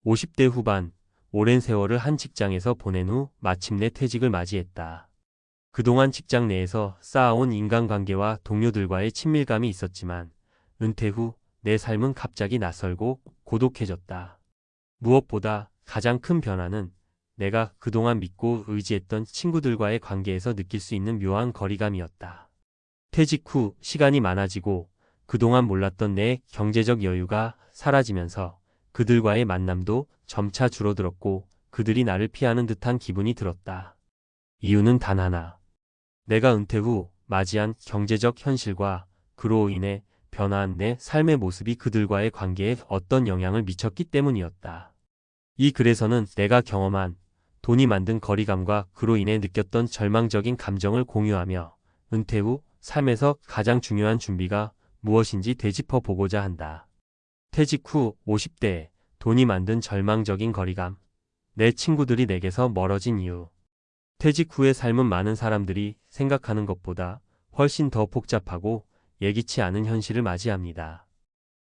50대 후반, 오랜 세월을 한 직장에서 보낸 후 마침내 퇴직을 맞이했다. 그동안 직장 내에서 쌓아온 인간관계와 동료들과의 친밀감이 있었지만 은퇴 후 내 삶은 갑자기 낯설고 고독해졌다. 무엇보다 가장 큰 변화는 내가 그동안 믿고 의지했던 친구들과의 관계에서 느낄 수 있는 묘한 거리감이었다. 퇴직 후 시간이 많아지고 그동안 몰랐던 내 경제적 여유가 사라지면서 그들과의 만남도 점차 줄어들었고 그들이 나를 피하는 듯한 기분이 들었다. 이유는 단 하나. 내가 은퇴 후 맞이한 경제적 현실과 그로 인해 변화한 내 삶의 모습이 그들과의 관계에 어떤 영향을 미쳤기 때문이었다. 이 글에서는 내가 경험한 돈이 만든 거리감과 그로 인해 느꼈던 절망적인 감정을 공유하며 은퇴 후 삶에서 가장 중요한 준비가 무엇인지 되짚어 보고자 한다. 퇴직 후 50대에 돈이 만든 절망적인 거리감. 내 친구들이 내게서 멀어진 이유. 퇴직 후의 삶은 많은 사람들이 생각하는 것보다 훨씬 더 복잡하고 예기치 않은 현실을 맞이합니다.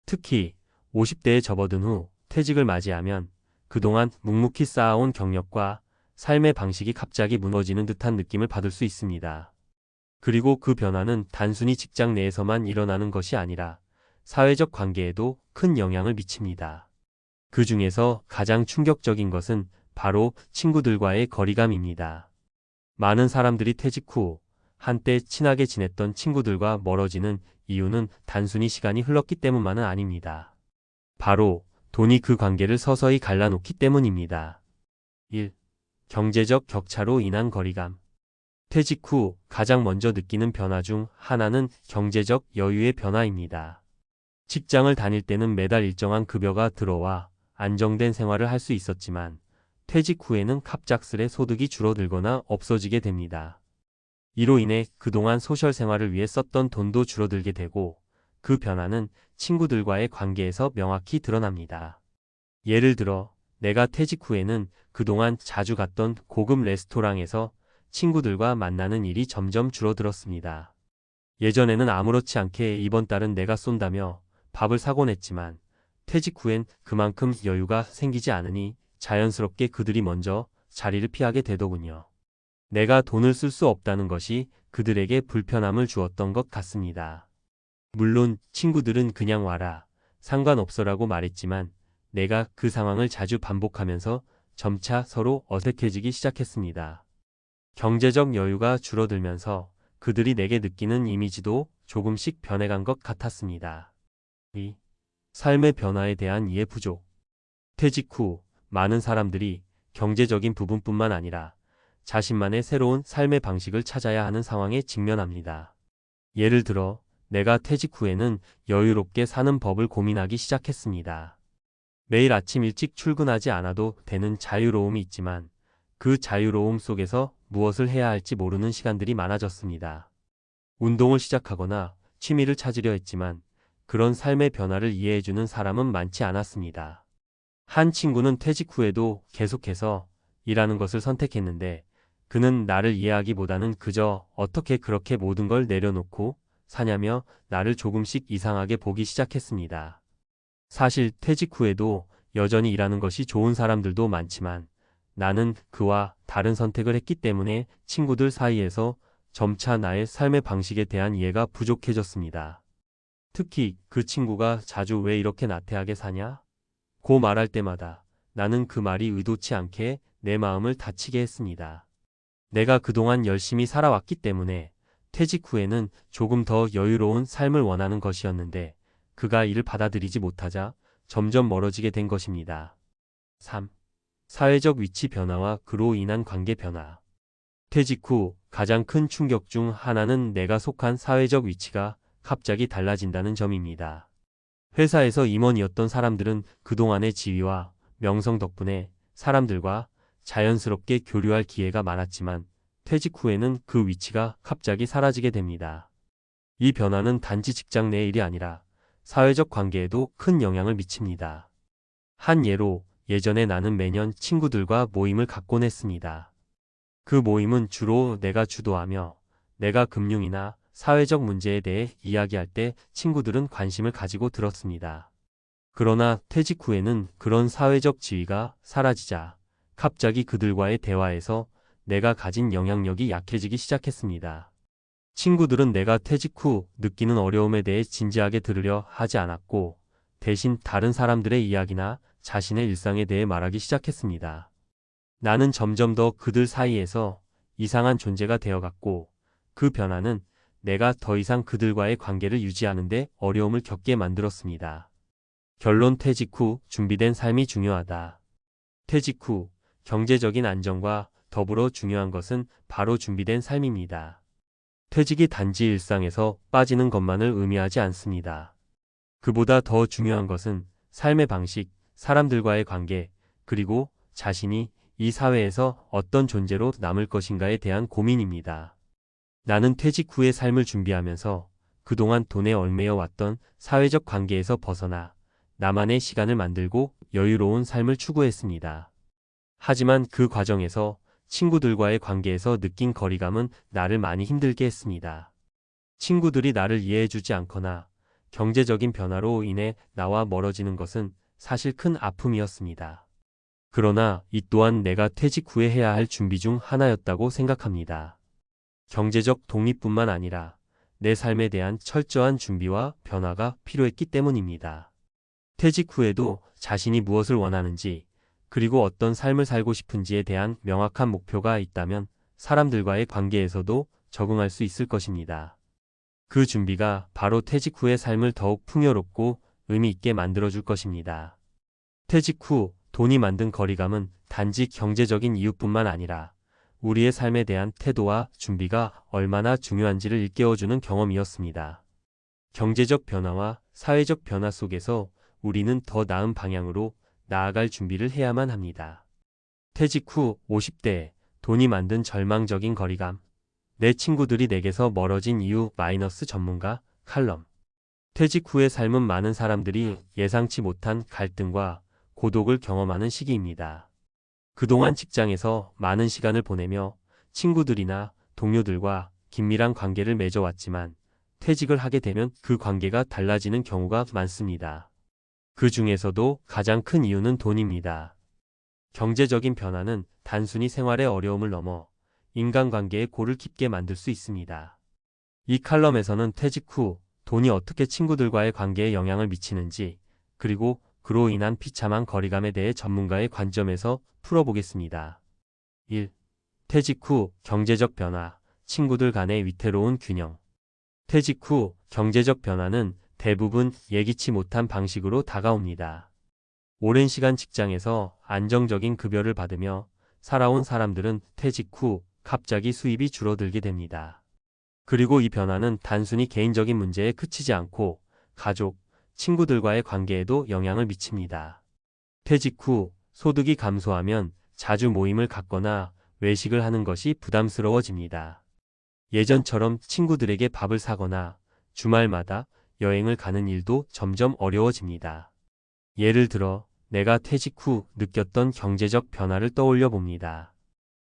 특히 50대에 접어든 후 퇴직을 맞이하면 그동안 묵묵히 쌓아온 경력과 삶의 방식이 갑자기 무너지는 듯한 느낌을 받을 수 있습니다. 그리고 그 변화는 단순히 직장 내에서만 일어나는 것이 아니라 사회적 관계에도 큰 영향을 미칩니다. 그 중에서 가장 충격적인 것은 바로 친구들과의 거리감입니다. 많은 사람들이 퇴직 후 한때 친하게 지냈던 친구들과 멀어지는 이유는 단순히 시간이 흘렀기 때문만은 아닙니다. 바로 돈이 그 관계를 서서히 갈라놓기 때문입니다. 1. 경제적 격차로 인한 거리감. 퇴직 후 가장 먼저 느끼는 변화 중 하나는 경제적 여유의 변화입니다. 직장을 다닐 때는 매달 일정한 급여가 들어와 안정된 생활을 할 수 있었지만 퇴직 후에는 갑작스레 소득이 줄어들거나 없어지게 됩니다. 이로 인해 그동안 소셜 생활을 위해 썼던 돈도 줄어들게 되고 그 변화는 친구들과의 관계에서 명확히 드러납니다. 예를 들어 내가 퇴직 후에는 그동안 자주 갔던 고급 레스토랑에서 친구들과 만나는 일이 점점 줄어들었습니다. 예전에는 아무렇지 않게 이번 달은 내가 쏜다며 밥을 사곤 했지만 퇴직 후엔 그만큼 여유가 생기지 않으니 자연스럽게 그들이 먼저 자리를 피하게 되더군요. 내가 돈을 쓸 수 없다는 것이 그들에게 불편함을 주었던 것 같습니다. 물론 친구들은 그냥 와라, 상관없어라고 말했지만 내가 그 상황을 자주 반복하면서 점차 서로 어색해지기 시작했습니다. 경제적 여유가 줄어들면서 그들이 내게 느끼는 이미지도 조금씩 변해간 것 같았습니다. 2. 삶의 변화에 대한 이해 부족. 퇴직 후 많은 사람들이 경제적인 부분뿐만 아니라 자신만의 새로운 삶의 방식을 찾아야 하는 상황에 직면합니다. 예를 들어 내가 퇴직 후에는 여유롭게 사는 법을 고민하기 시작했습니다. 매일 아침 일찍 출근하지 않아도 되는 자유로움이 있지만 그 자유로움 속에서 무엇을 해야 할지 모르는 시간들이 많아졌습니다. 운동을 시작하거나 취미를 찾으려 했지만 그런 삶의 변화를 이해해주는 사람은 많지 않았습니다. 한 친구는 퇴직 후에도 계속해서 일하는 것을 선택했는데 그는 나를 이해하기보다는 그저 어떻게 그렇게 모든 걸 내려놓고 사냐며 나를 조금씩 이상하게 보기 시작했습니다. 사실 퇴직 후에도 여전히 일하는 것이 좋은 사람들도 많지만 나는 그와 다른 선택을 했기 때문에 친구들 사이에서 점차 나의 삶의 방식에 대한 이해가 부족해졌습니다. 특히 그 친구가 자주 왜 이렇게 나태하게 사냐? 고 말할 때마다 나는 그 말이 의도치 않게 내 마음을 다치게 했습니다. 내가 그동안 열심히 살아왔기 때문에 퇴직 후에는 조금 더 여유로운 삶을 원하는 것이었는데 그가 이를 받아들이지 못하자 점점 멀어지게 된 것입니다. 3. 사회적 위치 변화와 그로 인한 관계 변화. 퇴직 후 가장 큰 충격 중 하나는 내가 속한 사회적 위치가 갑자기 달라진다는 점입니다. 회사에서 임원이었던 사람들은 그동안의 지위와 명성 덕분에 사람들과 자연스럽게 교류할 기회가 많았지만 퇴직 후에는 그 위치가 갑자기 사라지게 됩니다. 이 변화는 단지 직장 내 일이 아니라 사회적 관계에도 큰 영향을 미칩니다. 한 예로 예전에 나는 매년 친구들과 모임을 갖곤 했습니다. 그 모임은 주로 내가 주도하며 내가 금융이나 사회적 문제에 대해 이야기할 때 친구들은 관심을 가지고 들었습니다. 그러나 퇴직 후에는 그런 사회적 지위가 사라지자 갑자기 그들과의 대화에서 내가 가진 영향력이 약해지기 시작했습니다. 친구들은 내가 퇴직 후 느끼는 어려움에 대해 진지하게 들으려 하지 않았고 대신 다른 사람들의 이야기나 자신의 일상에 대해 말하기 시작했습니다. 나는 점점 더 그들 사이에서 이상한 존재가 되어갔고 그 변화는 내가 더 이상 그들과의 관계를 유지하는데 어려움을 겪게 만들었습니다. 결론 퇴직 후 준비된 삶이 중요하다. 퇴직 후 경제적인 안정과 더불어 중요한 것은 바로 준비된 삶입니다. 퇴직이 단지 일상에서 빠지는 것만을 의미하지 않습니다. 그보다 더 중요한 것은 삶의 방식, 사람들과의 관계, 그리고 자신이 이 사회에서 어떤 존재로 남을 것인가에 대한 고민입니다. 나는 퇴직 후의 삶을 준비하면서 그동안 돈에 얽매여 왔던 사회적 관계에서 벗어나 나만의 시간을 만들고 여유로운 삶을 추구했습니다. 하지만 그 과정에서 친구들과의 관계에서 느낀 거리감은 나를 많이 힘들게 했습니다. 친구들이 나를 이해해주지 않거나 경제적인 변화로 인해 나와 멀어지는 것은 사실 큰 아픔이었습니다. 그러나 이 또한 내가 퇴직 후에 해야 할 준비 중 하나였다고 생각합니다. 경제적 독립뿐만 아니라 내 삶에 대한 철저한 준비와 변화가 필요했기 때문입니다. 퇴직 후에도 자신이 무엇을 원하는지, 그리고 어떤 삶을 살고 싶은지에 대한 명확한 목표가 있다면 사람들과의 관계에서도 적응할 수 있을 것입니다. 그 준비가 바로 퇴직 후의 삶을 더욱 풍요롭고 의미 있게 만들어줄 것입니다. 퇴직 후 돈이 만든 거리감은 단지 경제적인 이유뿐만 아니라 우리의 삶에 대한 태도와 준비가 얼마나 중요한지를 일깨워주는 경험이었습니다. 경제적 변화와 사회적 변화 속에서 우리는 더 나은 방향으로 나아갈 준비를 해야만 합니다. 퇴직 후 50대에 돈이 만든 절망적인 거리감. 내 친구들이 내게서 멀어진 이유 전문가 칼럼. 퇴직 후의 삶은 많은 사람들이 예상치 못한 갈등과 고독을 경험하는 시기입니다. 그동안 직장에서 많은 시간을 보내며 친구들이나 동료들과 긴밀한 관계를 맺어왔지만 퇴직을 하게 되면 그 관계가 달라지는 경우가 많습니다. 그 중에서도 가장 큰 이유는 돈입니다. 경제적인 변화는 단순히 생활의 어려움을 넘어 인간관계의 골을 깊게 만들 수 있습니다. 이 칼럼에서는 퇴직 후 돈이 어떻게 친구들과의 관계에 영향을 미치는지, 그리고 그로 인한 비참한 거리감에 대해 전문가의 관점에서 풀어보겠습니다. 1. 퇴직 후 경제적 변화, 친구들 간의 위태로운 균형. 퇴직 후 경제적 변화는 대부분 예기치 못한 방식으로 다가옵니다. 오랜 시간 직장에서 안정적인 급여를 받으며 살아온 사람들은 퇴직 후 갑자기 수입이 줄어들게 됩니다. 그리고 이 변화는 단순히 개인적인 문제에 그치지 않고 가족, 친구들과의 관계에도 영향을 미칩니다. 퇴직 후 소득이 감소하면 자주 모임을 갖거나 외식을 하는 것이 부담스러워집니다. 예전처럼 친구들에게 밥을 사거나 주말마다 여행을 가는 일도 점점 어려워집니다. 예를 들어 내가 퇴직 후 느꼈던 경제적 변화를 떠올려 봅니다.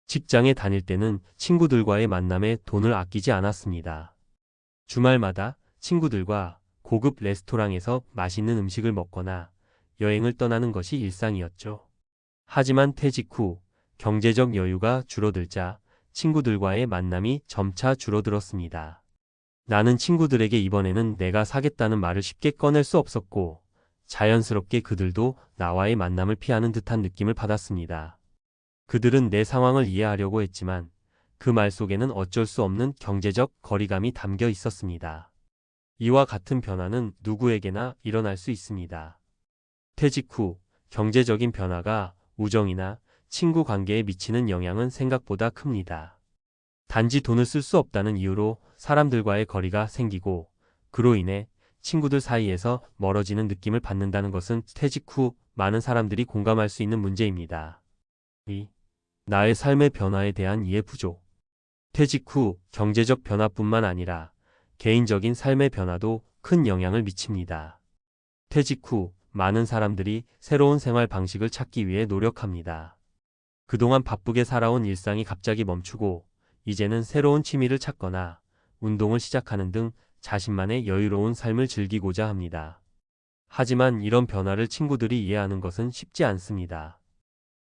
직장에 다닐 때는 친구들과의 만남에 돈을 아끼지 않았습니다. 주말마다 친구들과 고급 레스토랑에서 맛있는 음식을 먹거나 여행을 떠나는 것이 일상이었죠. 하지만 퇴직 후 경제적 여유가 줄어들자 친구들과의 만남이 점차 줄어들었습니다. 나는 친구들에게 이번에는 내가 사겠다는 말을 쉽게 꺼낼 수 없었고 자연스럽게 그들도 나와의 만남을 피하는 듯한 느낌을 받았습니다. 그들은 내 상황을 이해하려고 했지만 그 말 속에는 어쩔 수 없는 경제적 거리감이 담겨 있었습니다. 이와 같은 변화는 누구에게나 일어날 수 있습니다. 퇴직 후 경제적인 변화가 우정이나 친구 관계에 미치는 영향은 생각보다 큽니다. 단지 돈을 쓸 수 없다는 이유로 사람들과의 거리가 생기고 그로 인해 친구들 사이에서 멀어지는 느낌을 받는다는 것은 퇴직 후 많은 사람들이 공감할 수 있는 문제입니다. 2. 나의 삶의 변화에 대한 이해 부족. 퇴직 후 경제적 변화뿐만 아니라 개인적인 삶의 변화도 큰 영향을 미칩니다. 퇴직 후 많은 사람들이 새로운 생활 방식을 찾기 위해 노력합니다. 그동안 바쁘게 살아온 일상이 갑자기 멈추고 이제는 새로운 취미를 찾거나 운동을 시작하는 등 자신만의 여유로운 삶을 즐기고자 합니다. 하지만 이런 변화를 친구들이 이해하는 것은 쉽지 않습니다.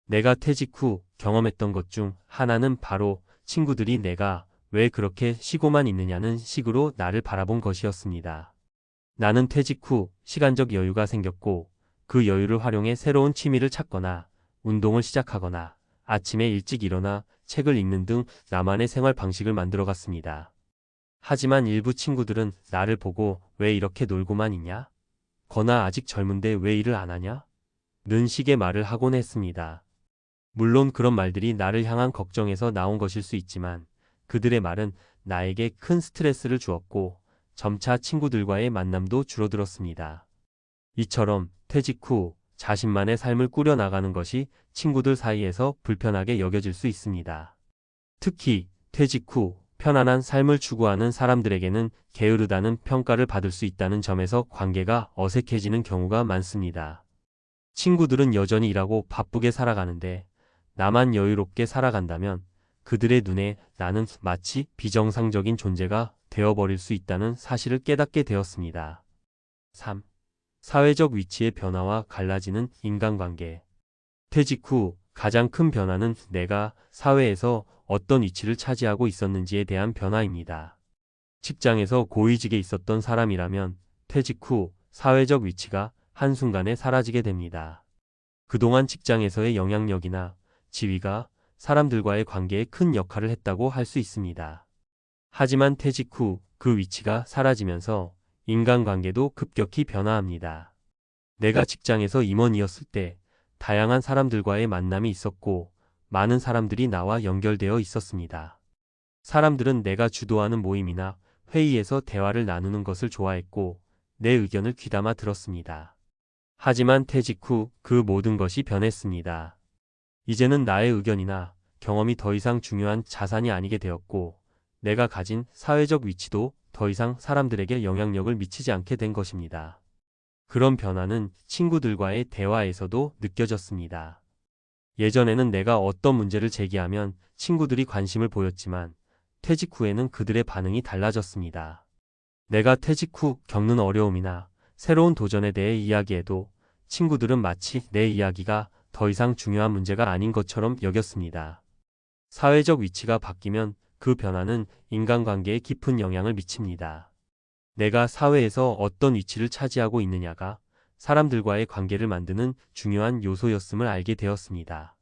내가 퇴직 후 경험했던 것 중 하나는 바로 친구들이 내가 왜 그렇게 쉬고만 있느냐는 식으로 나를 바라본 것이었습니다. 나는 퇴직 후 시간적 여유가 생겼고 그 여유를 활용해 새로운 취미를 찾거나 운동을 시작하거나 아침에 일찍 일어나 책을 읽는 등 나만의 생활 방식을 만들어갔습니다. 하지만 일부 친구들은 나를 보고 왜 이렇게 놀고만 있냐? 거나 아직 젊은데 왜 일을 안 하냐? 는 식의 말을 하곤 했습니다. 물론 그런 말들이 나를 향한 걱정에서 나온 것일 수 있지만 그들의 말은 나에게 큰 스트레스를 주었고 점차 친구들과의 만남도 줄어들었습니다. 이처럼 퇴직 후 자신만의 삶을 꾸려나가는 것이 친구들 사이에서 불편하게 여겨질 수 있습니다. 특히 퇴직 후 편안한 삶을 추구하는 사람들에게는 게으르다는 평가를 받을 수 있다는 점에서 관계가 어색해지는 경우가 많습니다. 친구들은 여전히 일하고 바쁘게 살아가는데 나만 여유롭게 살아간다면 그들의 눈에 나는 마치 비정상적인 존재가 되어버릴 수 있다는 사실을 깨닫게 되었습니다. 3. 사회적 위치의 변화와 갈라지는 인간관계. 퇴직 후 가장 큰 변화는 내가 사회에서 어떤 위치를 차지하고 있었는지에 대한 변화입니다. 직장에서 고위직에 있었던 사람이라면 퇴직 후 사회적 위치가 한순간에 사라지게 됩니다. 그동안 직장에서의 영향력이나 지위가 사람들과의 관계에 큰 역할을 했다고 할 수 있습니다. 하지만 퇴직 후 그 위치가 사라지면서 인간관계도 급격히 변화합니다. 내가 직장에서 임원이었을 때 다양한 사람들과의 만남이 있었고 많은 사람들이 나와 연결되어 있었습니다. 사람들은 내가 주도하는 모임이나 회의에서 대화를 나누는 것을 좋아했고 내 의견을 귀담아 들었습니다. 하지만 퇴직 후 그 모든 것이 변했습니다. 이제는 나의 의견이나 경험이 더 이상 중요한 자산이 아니게 되었고 내가 가진 사회적 위치도 더 이상 사람들에게 영향력을 미치지 않게 된 것입니다. 그런 변화는 친구들과의 대화에서도 느껴졌습니다. 예전에는 내가 어떤 문제를 제기하면 친구들이 관심을 보였지만 퇴직 후에는 그들의 반응이 달라졌습니다. 내가 퇴직 후 겪는 어려움이나 새로운 도전에 대해 이야기해도 친구들은 마치 내 이야기가 더 이상 중요한 문제가 아닌 것처럼 여겼습니다. 사회적 위치가 바뀌면 그 변화는 인간관계에 깊은 영향을 미칩니다. 내가 사회에서 어떤 위치를 차지하고 있느냐가 사람들과의 관계를 만드는 중요한 요소였음을 알게 되었습니다.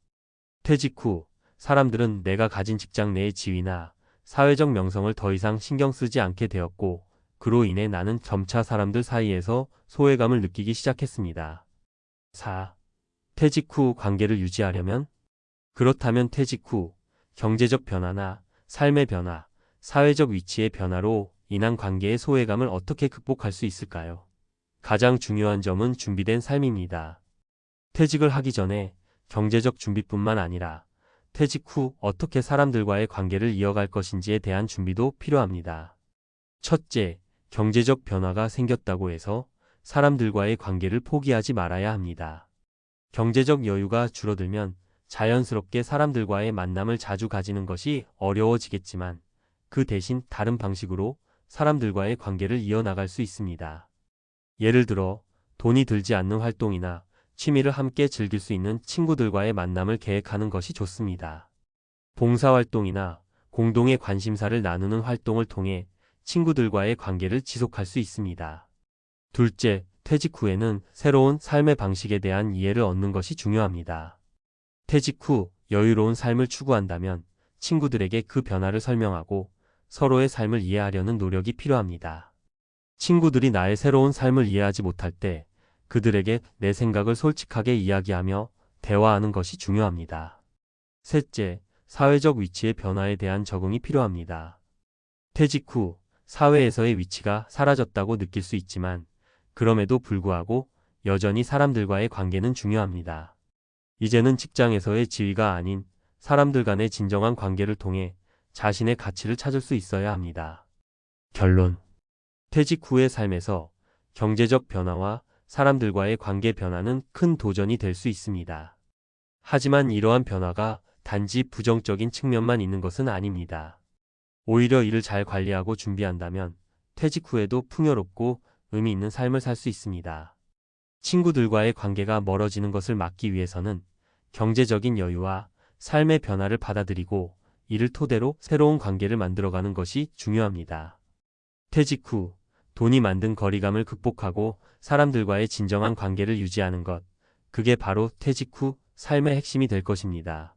퇴직 후 사람들은 내가 가진 직장 내의 지위나 사회적 명성을 더 이상 신경 쓰지 않게 되었고 그로 인해 나는 점차 사람들 사이에서 소외감을 느끼기 시작했습니다. 4. 퇴직 후 관계를 유지하려면? 그렇다면 퇴직 후 경제적 변화나 삶의 변화, 사회적 위치의 변화로 인한 관계의 소외감을 어떻게 극복할 수 있을까요? 가장 중요한 점은 준비된 삶입니다. 퇴직을 하기 전에 경제적 준비뿐만 아니라 퇴직 후 어떻게 사람들과의 관계를 이어갈 것인지에 대한 준비도 필요합니다. 첫째, 경제적 변화가 생겼다고 해서 사람들과의 관계를 포기하지 말아야 합니다. 경제적 여유가 줄어들면 자연스럽게 사람들과의 만남을 자주 가지는 것이 어려워지겠지만 그 대신 다른 방식으로 사람들과의 관계를 이어나갈 수 있습니다. 예를 들어 돈이 들지 않는 활동이나 취미를 함께 즐길 수 있는 친구들과의 만남을 계획하는 것이 좋습니다. 봉사활동이나 공동의 관심사를 나누는 활동을 통해 친구들과의 관계를 지속할 수 있습니다. 둘째, 퇴직 후에는 새로운 삶의 방식에 대한 이해를 얻는 것이 중요합니다. 퇴직 후 여유로운 삶을 추구한다면 친구들에게 그 변화를 설명하고 서로의 삶을 이해하려는 노력이 필요합니다. 친구들이 나의 새로운 삶을 이해하지 못할 때 그들에게 내 생각을 솔직하게 이야기하며 대화하는 것이 중요합니다. 셋째, 사회적 위치의 변화에 대한 적응이 필요합니다. 퇴직 후 사회에서의 위치가 사라졌다고 느낄 수 있지만 그럼에도 불구하고 여전히 사람들과의 관계는 중요합니다. 이제는 직장에서의 지위가 아닌 사람들 간의 진정한 관계를 통해 자신의 가치를 찾을 수 있어야 합니다. 결론. 퇴직 후의 삶에서 경제적 변화와 사람들과의 관계 변화는 큰 도전이 될 수 있습니다. 하지만 이러한 변화가 단지 부정적인 측면만 있는 것은 아닙니다. 오히려 이를 잘 관리하고 준비한다면 퇴직 후에도 풍요롭고 의미 있는 삶을 살 수 있습니다. 친구들과의 관계가 멀어지는 것을 막기 위해서는 경제적인 여유와 삶의 변화를 받아들이고 이를 토대로 새로운 관계를 만들어가는 것이 중요합니다. 퇴직 후 돈이 만든 거리감을 극복하고 사람들과의 진정한 관계를 유지하는 것, 그게 바로 퇴직 후 삶의 핵심이 될 것입니다.